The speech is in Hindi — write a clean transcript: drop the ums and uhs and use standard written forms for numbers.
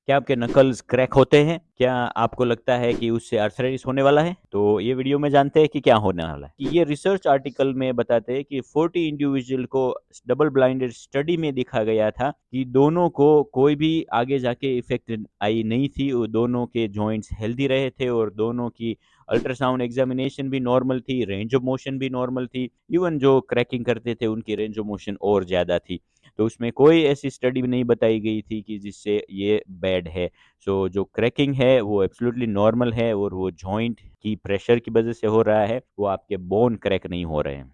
क्या आपके नकल्स क्रैक होते हैं? क्या आपको लगता है कि उससे आर्थराइटिस होने वाला है? तो ये वीडियो में जानते हैं कि क्या होने वाला है। कि ये रिसर्च आर्टिकल में बताते हैं कि 40 इंडिविजुअल को डबल ब्लाइंडेड स्टडी में देखा गया था कि दोनों को कोई भी आगे जाके इफेक्ट आई नहीं थी। वो दोनों के जॉइंट्स हेल्दी रहे थे और दोनों की अल्ट्रासाउंड एग्जामिनेशन भी नॉर्मल थी, रेंज ऑफ मोशन भी नॉर्मल थी। इवन जो क्रैकिंग करते थे उनकी रेंज ऑफ मोशन और ज़्यादा थी। तो उसमें कोई ऐसी स्टडी भी नहीं बताई गई थी कि जिससे ये बैड है। सो जो क्रैकिंग है वो एब्सोल्युटली नॉर्मल है और वो जॉइंट की प्रेशर की वजह से हो रहा है, वो आपके बोन क्रैक नहीं हो रहे हैं।